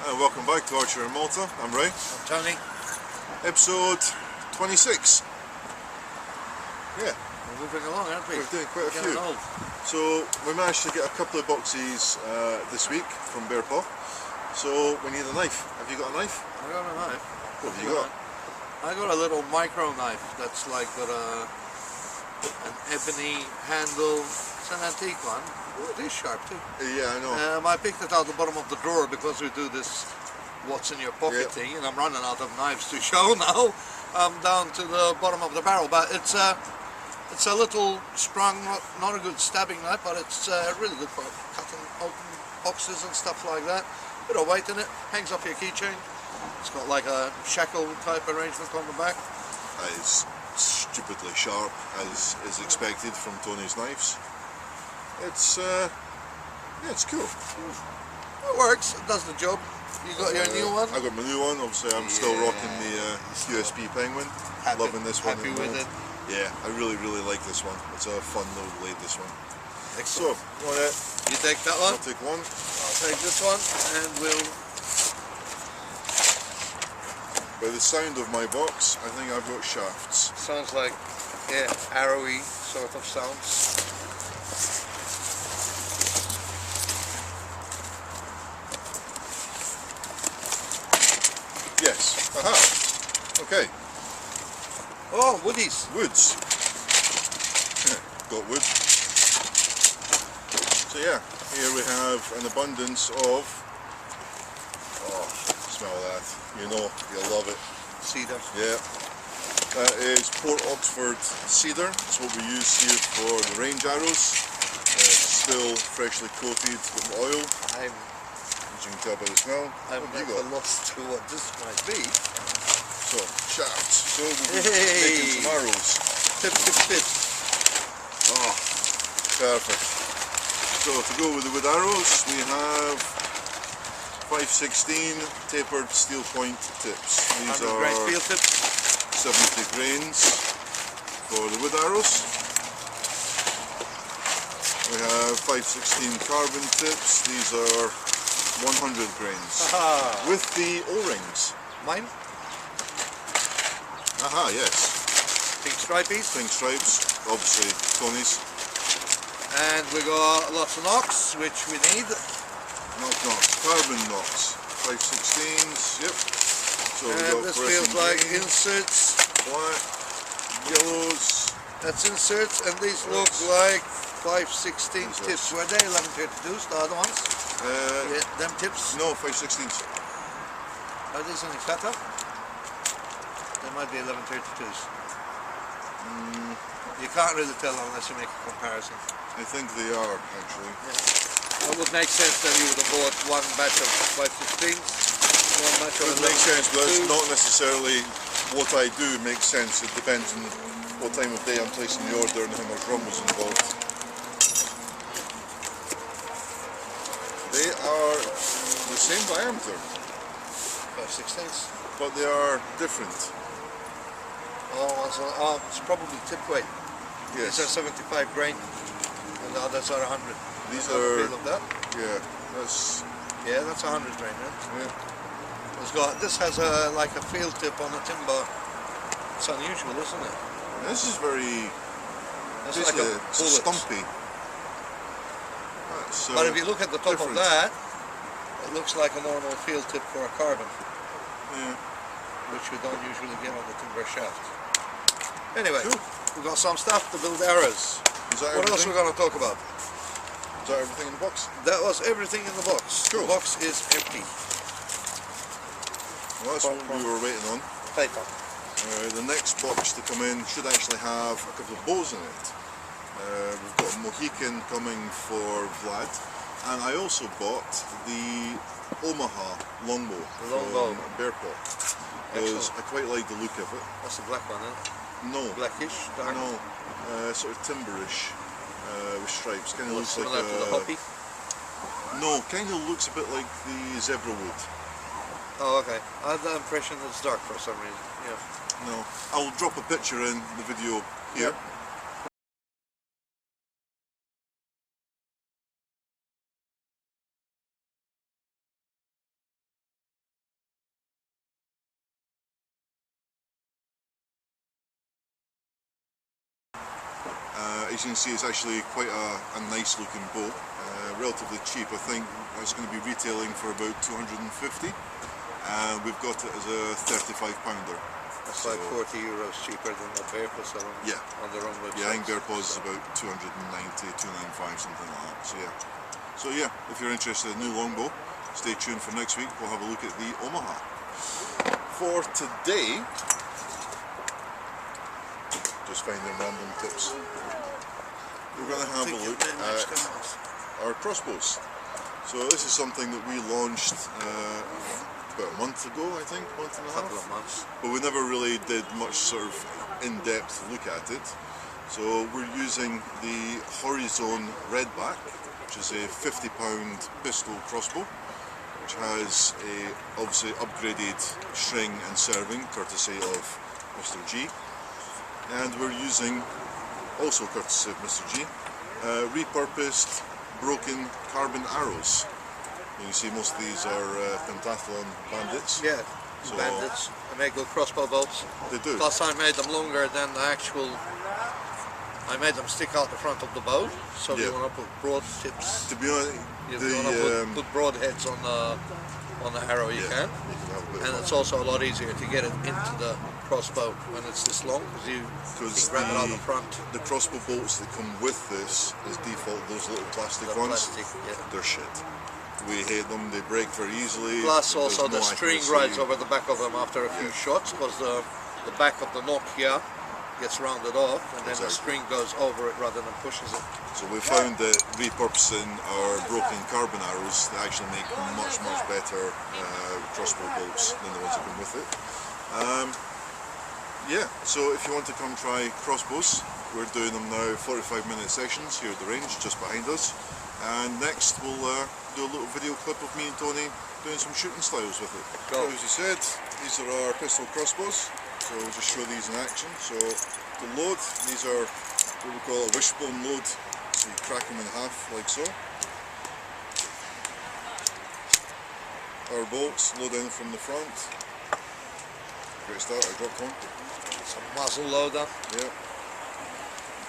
Welcome back to Archery in Malta. I'm Ray. I'm Tony. Episode 26. Yeah. We're moving along, aren't we? We're doing quite a few. Old. So we managed to get a couple of boxes this week from Bearpaw. So we need a knife. Have you got a knife? I got a knife. What have you got? I got a little micro knife that's like got an ebony handle. It's an antique one. Oh, it is sharp too. Yeah, I know. I picked it out the bottom of the drawer because we do this what's in your pocket thing, and I'm running out of knives to show now. I'm down to the bottom of the barrel, but it's a little strong, not a good stabbing knife, but it's really good for cutting open boxes and stuff like that. Bit of weight in it, hangs off your keychain. It's got like a shackle type arrangement on the back. That is stupidly sharp, as is expected from Tony's knives. It's yeah, it's cool. It works, it does the job. You got your new one? I got my new one. Obviously, I'm still rocking the USP Penguin. Loving this one. Happy with it? Yeah, I really like this one. It's a fun little blade, this one. Excellent. So, you take that one? I'll take one. I'll take this one, and we'll... By the sound of my box, I think I've got shafts. Sounds like, yeah, arrowy sort of sounds. Yes. Aha. Okay. Oh, woodies. Woods. Got wood. So yeah, here we have an abundance of, oh, smell that, you know, you'll love it. Cedar. Yeah. That is Port Oxford cedar. That's what we use here for the range arrows. Still freshly coated with oil. As you can tell by the smell. I'm never lost to what this might be. So, shafts. So we'll be making some arrows. Tip. Oh, perfect. So to go with the wood arrows, we have 5/16 tapered steel point tips. These are grain steel tips. 70 grains for the wood arrows. We have 5/16 carbon tips. These are 100 grains. Aha. With the O-rings. Mine? Aha, yes. Pink stripies. Pink stripes, obviously Tony's. And we got lots of knocks, which we need. Not knocks, carbon knocks. 5/16s, yep. So And this feels like green, inserts. black, yellows. That's inserts, and these look like 5/16 tips. Were they 1132s, the other ones? Yeah, them tips? No, 5/16s. Are these any fatter? They might be 1132s. You can't really tell unless you make a comparison. I think they are, actually. Yeah. It would make sense that you would have bought one batch of 5/16s, one batch of It makes sense, but it's not necessarily what I do makes sense. It depends on what time of day I'm placing the order and how much rum was involved. They are the same diameter, 5/16s. but they are different. Oh, it's probably tip weight. Yes. These are 75 grain, and the others are 100. These Have a are, feel of that? yeah, That's 100 grain, right? yeah. This has like a field tip on a timber. It's unusual, isn't it? This is very, It's it's like a bullet. stumpy. But if you look at the top different. of that, it looks like a normal field tip for a carbon, Yeah. which we don't usually get on the timber shaft. Anyway, Cool. we've got some stuff to build arrows. Is that What else everything? are we going to talk about? Is that everything in the box? That was everything in the box. Cool. The box is empty. Well, that's what we were waiting on. Paper. The next box to come in should actually have a couple of bows in it. We've got a Mohican coming for Vlad, and I also bought the Omaha longbow from Bearpaw, because I quite like the look of it. That's the black one, eh? No, Blackish, dark. no, sort of timberish with stripes. Kind of looks like similar to the hoppy. No, kind of looks a bit like the zebra wood. Oh, okay. I had the impression it's dark for some reason. Yeah. No, I'll drop a picture in the video here. Yep. As you can see, it's actually quite a nice looking bow, relatively cheap. I think it's going to be retailing for about 250, and we've got it as a 35 pounder. That's like €40 cheaper than the Bearpaw selling on their own website. Yeah, I think Bearpaw is about 290, 295, something like that. So yeah, if you're interested in a new longbow, stay tuned for next week. We'll have a look at the Omaha. For today, just finding random tips, we're going to have a look at our crossbows. So this is something that we launched about a month ago, I think, month and a half. Couple of months. But we never really did much sort of in-depth look at it. So we're using the Horizon Redback, which is a 50-pound pistol crossbow, which has a obviously upgraded string and serving, courtesy of Mr. G. And we're using, also courtesy of Mr. G, repurposed broken carbon arrows. You see most of these are pentathlon bandits. Yeah, so bandits. They make good crossbow bolts. They do. Plus I made them longer than the actual... I made them stick out the front of the bow, so if you want to put broad tips. To be honest, if you want to put broad heads on the arrow, you can. And it's also a lot easier to get it into the crossbow when it's this long, because you can grab it out the front. The crossbow bolts that come with this, as default, those little plastic ones, they're shit. We hate them, they break very easily. Plus also the string rides over the back of them after a few shots, because the back of the nock here gets rounded off, and then the string goes over it rather than pushes it. So we found that repurposing our broken carbon arrows, they actually make much better crossbow bolts than the ones that come with it. Yeah, so if you want to come try crossbows, we're doing them now 45-minute sessions here at the range just behind us. And next we'll do a little video clip of me and Tony doing some shooting styles with it. So as you said, these are our pistol crossbows, so we'll just show these in action. So to load, these are what we call a wishbone load, so you crack them in half like so. Our bolts load in from the front. Great start, I dropped one. Some muzzle loader. Yeah.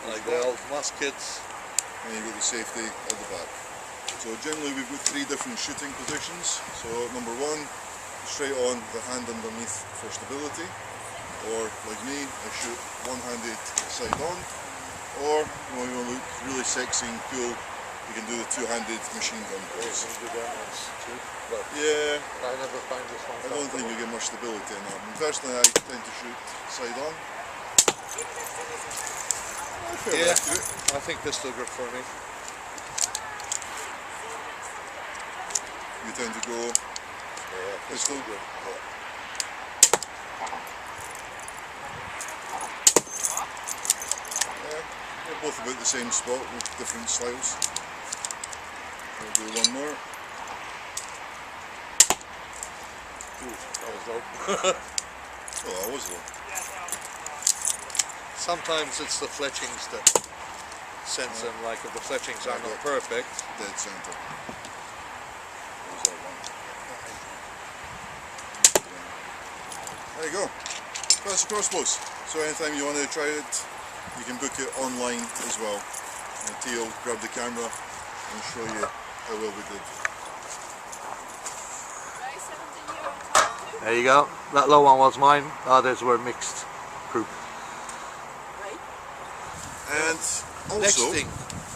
Like the old muskets. And you've got the safety at the back. So generally we've got 3 different shooting positions. So number 1, straight on, the hand underneath for stability. Or like me, I shoot one-handed side on. Or you want to look really sexy and cool, you can do the 2-handed machine gun pose. Yeah, I never find this one. I don't think you get much stability in that. And personally, I tend to shoot side on. Yeah, I think pistol grip for me. You tend to go pistol grip. Yeah, they're both about the same spot with different styles. We'll do one more. Ooh, that was low. Oh, that was low. Sometimes it's the fletchings that sends them, like if the fletchings are not perfect. Dead center. There's that one. There you go. That's the crossbows. So anytime you want to try it, you can book it online as well. And T will grab the camera and show you how well we did. There you go. That low one was mine. Others were mixed group. And also, next thing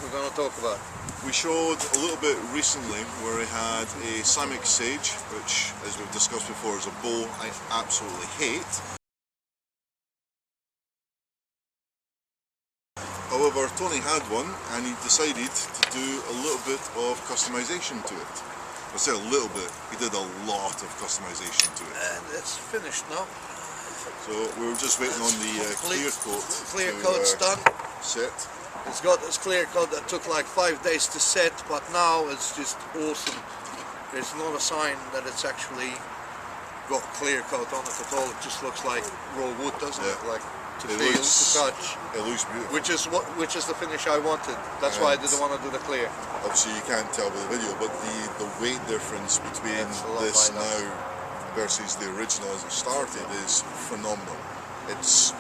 we're going to talk about. We showed a little bit recently where we had a Sammick Sage, which, as we've discussed before, is a bow I absolutely hate. However, Tony had one and he decided to do a little bit of customization to it. I say a little bit, he did a lot of customization to it. And it's finished now. So we were just waiting on the clear coat. Clear coat's done. Set. It's got this clear coat that took like 5 days to set, but now it's just awesome. There's not a sign that it's actually got clear coat on it at all. It just looks like raw wood, doesn't it? Like to feel, to touch. It looks beautiful. Which is the finish I wanted. That's why I didn't want to do the clear. Obviously you can't tell by the video, but the weight difference between this now versus the original as it started is phenomenal. It's...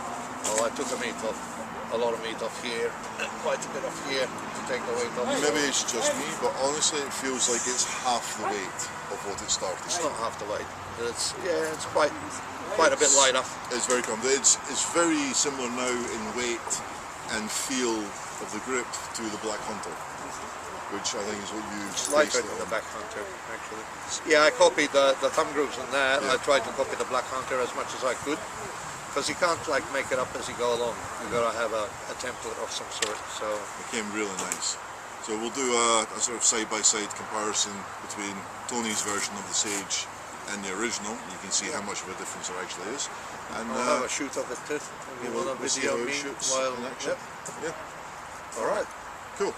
Oh, I took a meat off. a lot of meat off here, and quite a bit off here to take the weight off. Maybe it's just me, but honestly it feels like it's half the weight of what it started. It's not half the weight. It's quite a bit lighter. It's very comfortable. It's very similar now in weight and feel of the grip to the Black Hunter, which I think is what you Lighter than the Black Hunter, actually. Yeah, I copied the thumb grooves on that. Yeah. I tried to copy the Black Hunter as much as I could, because you can't like make it up as you go along. You gotta have a template of some sort. So it came really nice. So we'll do a sort of side-by-side comparison between Tony's version of the Sage and the original. You can see how much of a difference there actually is. And I'll have a shoot of it too. You want a video of me while in action. Yep. Yeah. All right. Cool.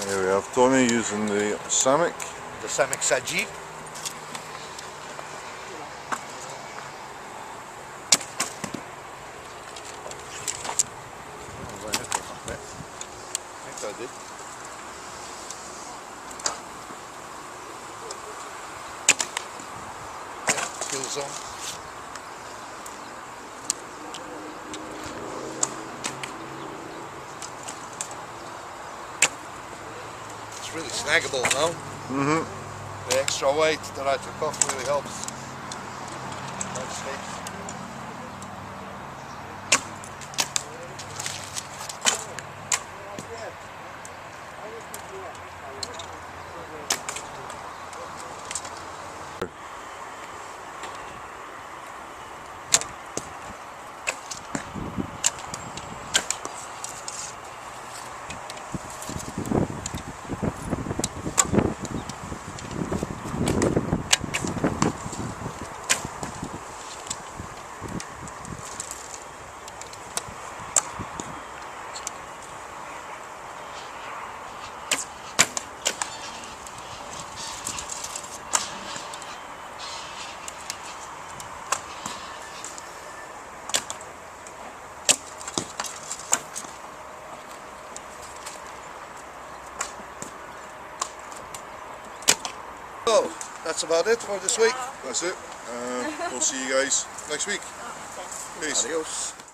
Here we have Tony using the Sammick. The Sammick Sage. I did. Yeah, kill zone. It's really snaggable now. Mm-hmm. The extra weight that I took off really helps. That stage. So, that's about it for this week. That's it. We'll see you guys next week. Peace. Adios.